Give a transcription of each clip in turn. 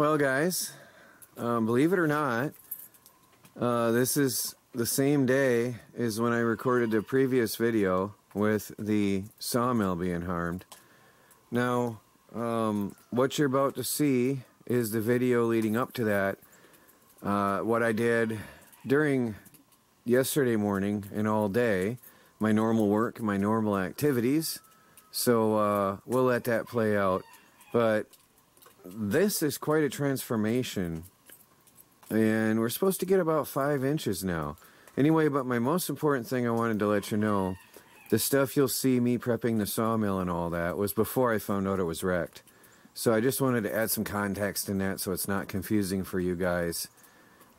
Well, guys, believe it or not, this is the same day as when I recorded the previous video with the sawmill being harmed. Now, what you're about to see is the video leading up to that, what I did during yesterday morning and all day, my normal work, my normal activities. So we'll let that play out. But this is quite a transformation, and we're supposed to get about 5 inches now. Anyway, but my most important thing I wanted to let you know, the stuff you'll see me prepping the sawmill and all that was before I found out it was wrecked. So I just wanted to add some context in that so it's not confusing for you guys.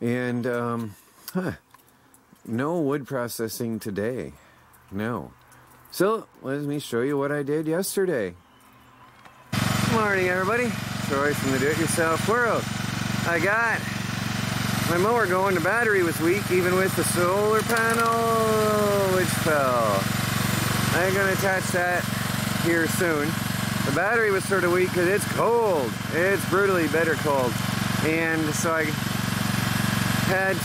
And no wood processing today. No. So let me show you what I did yesterday. Good morning, everybody. Troy from the Do-It-Yourself World. I got my mower going. The battery was weak, even with the solar panel, which fell. I'm going to attach that here soon. The battery was sort of weak because it's cold. It's brutally bitter cold. And so I had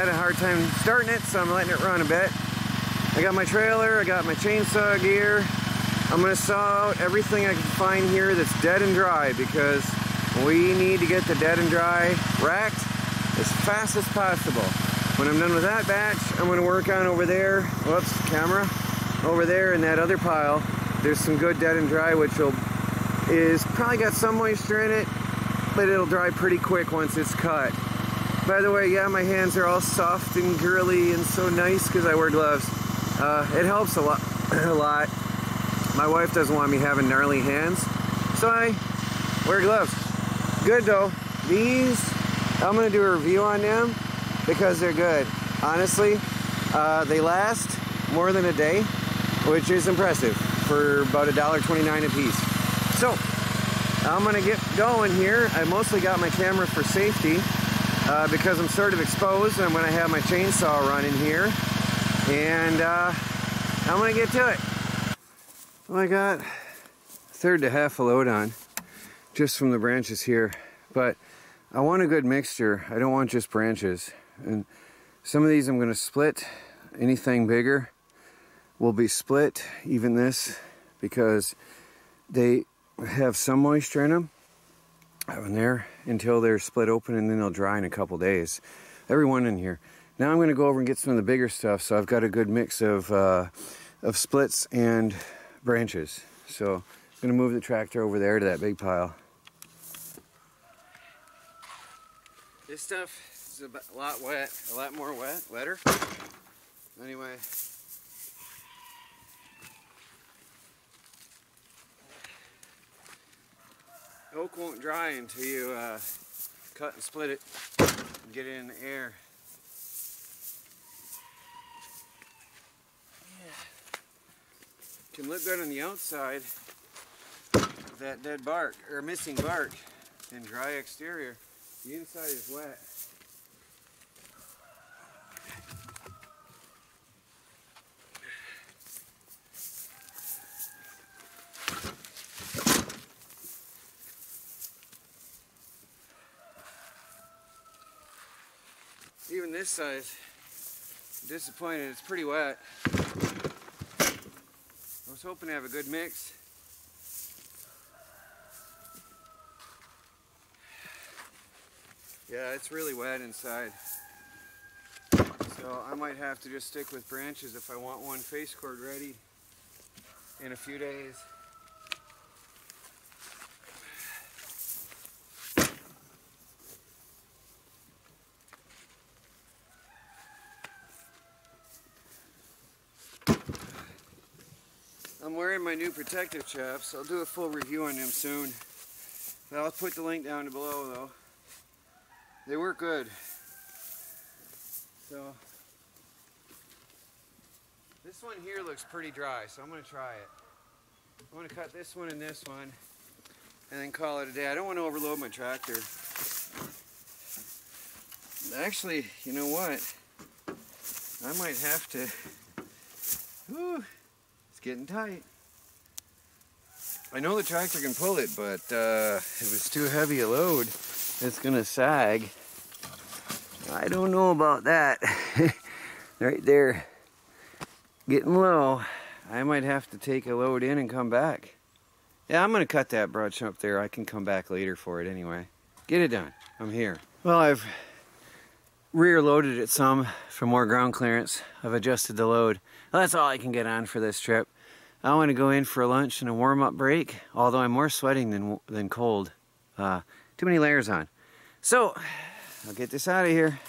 a hard time starting it, so I'm letting it run a bit. I got my trailer, I got my chainsaw gear. I'm going to saw out everything I can find here that's dead and dry, because we need to get the dead and dry racked as fast as possible. When I'm done with that batch, I'm going to work on over there, whoops, camera, over there in that other pile. There's some good dead and dry, which is probably got some moisture in it, but it'll dry pretty quick once it's cut. By the way, yeah, my hands are all soft and girly and so nice because I wear gloves. It helps a lot. My wife doesn't want me having gnarly hands, so I wear gloves. Good though. These, I'm going to do a review on them because they're good. Honestly, they last more than a day, which is impressive for about $1.29 a piece. So, I'm going to get going here. I mostly got my camera for safety because I'm sort of exposed. I'm going to have my chainsaw running here, and I'm going to get to it. Well, I got 1/3 to half a load on just from the branches here, but I want a good mixture. I don't want just branches. And some of these I'm going to split. Anything bigger will be split, even this, because they have some moisture in them in there until they're split open, and then they'll dry in a couple days. Every one in here. Now I'm going to go over and get some of the bigger stuff, so I've got a good mix of splits and branches. So I'm going to move the tractor over there to that big pile. This stuff is a lot wet, a lot more wetter. Anyway, oak won't dry until you cut and split it and get it in the air. Can look good on the outside with that dead bark, or missing bark, and dry exterior. The inside is wet. Even this side, I'm disappointed, it's pretty wet. I was hoping to have a good mix. Yeah, it's really wet inside. So I might have to just stick with branches if I want one face cord ready in a few days. I'm wearing my new protective chaps. I'll do a full review on them soon. But I'll put the link down below though. They work good. So this one here looks pretty dry, so I'm going to try it. I'm going to cut this one and this one and then call it a day. I don't want to overload my tractor. Actually, you know what? I might have to... Whew, it's getting tight. I know the tractor can pull it, but if it's too heavy a load, it's gonna sag. I don't know about that. Right there, getting low. I might have to take a load in and come back. Yeah, I'm gonna cut that branch up there. I can come back later for it anyway. Get it done. I'm here. Well, I've rear loaded it some for more ground clearance. I've adjusted the load. Well, that's all I can get on for this trip. I want to go in for lunch and a warm-up break, although I'm more sweating than cold. Too many layers on. So, I'll get this out of here.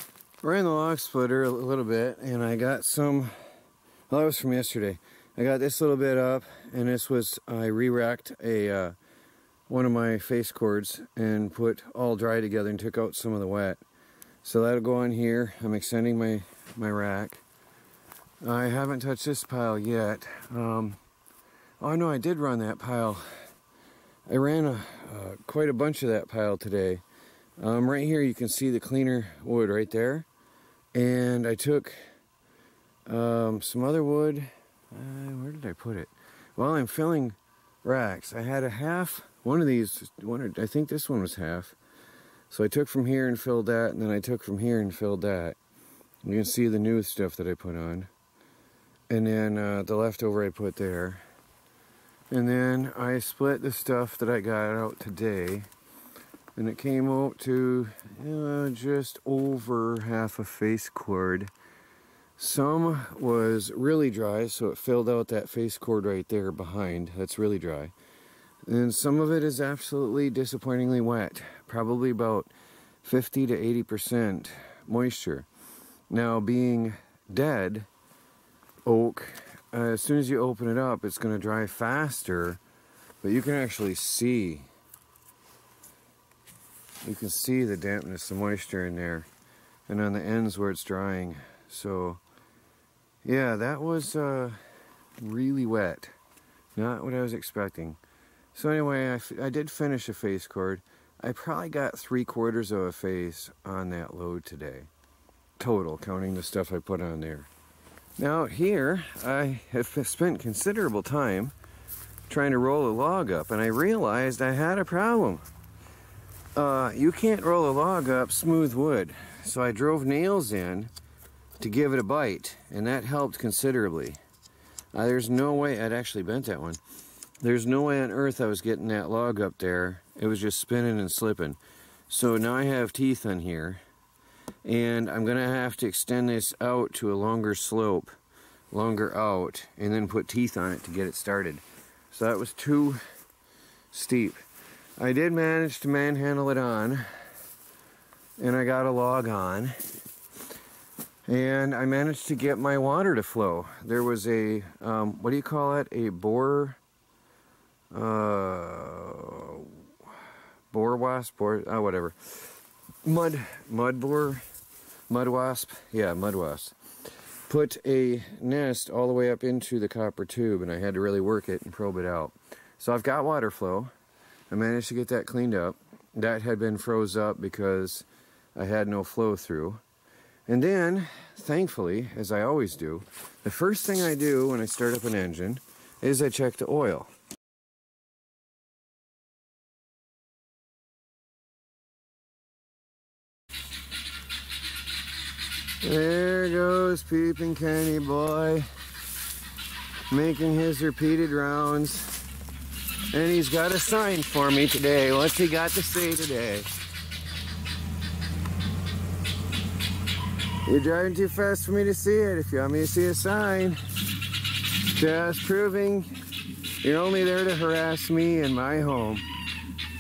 We're in the log splitter a little bit, and I got some, well, that was from yesterday. I got this little bit up, and this was, I re-racked one of my face cords and put all dry together and took out some of the wet. So that'll go on here. I'm extending my rack. I haven't touched this pile yet. Oh no, I did run that pile. I ran quite a bunch of that pile today. Right here you can see the cleaner wood right there. And I took some other wood. Where did I put it? Well, I'm filling racks. I had a half, one of these, I think this one was half. So I took from here and filled that, and then I took from here and filled that. You can see the new stuff that I put on. And then the leftover I put there. And then I split the stuff that I got out today. And it came out to just over half a face cord. Some was really dry, so it filled out that face cord right there behind. That's really dry. And some of it is absolutely disappointingly wet. Probably about 50 to 80% moisture. Now, being dead oak, as soon as you open it up, it's going to dry faster, but you can actually see. You can see the dampness, the moisture in there, and on the ends where it's drying. So, yeah, that was really wet. Not what I was expecting. So anyway, I did finish a face cord. I probably got 3/4 of a face on that load today. Total, counting the stuff I put on there. Now here, I have spent considerable time trying to roll a log up, and I realized I had a problem. You can't roll a log up smooth wood. So I drove nails in to give it a bite, and that helped considerably. There's no way, I'd actually bent that one. There's no way on earth I was getting that log up there. It was just spinning and slipping. So now I have teeth on here, and I'm gonna have to extend this out to a longer slope, longer out, and then put teeth on it to get it started. So that was too steep. I did manage to manhandle it on, and I got a log on, and I managed to get my water to flow. There was a, what do you call it? A boar wasp, whatever. Mud wasp. Yeah, mud wasp. Put a nest all the way up into the copper tube, and I had to really work it and probe it out. So I've got water flow. I managed to get that cleaned up. That had been froze up because I had no flow through. And then, thankfully, as I always do, the first thing I do when I start up an engine is I check the oil. There goes Peeping Kenny boy, making his repeated rounds. And he's got a sign for me today. What's he got to say today? You're driving too fast for me to see it. If you want me to see a sign, just proving you're only there to harass me in my home.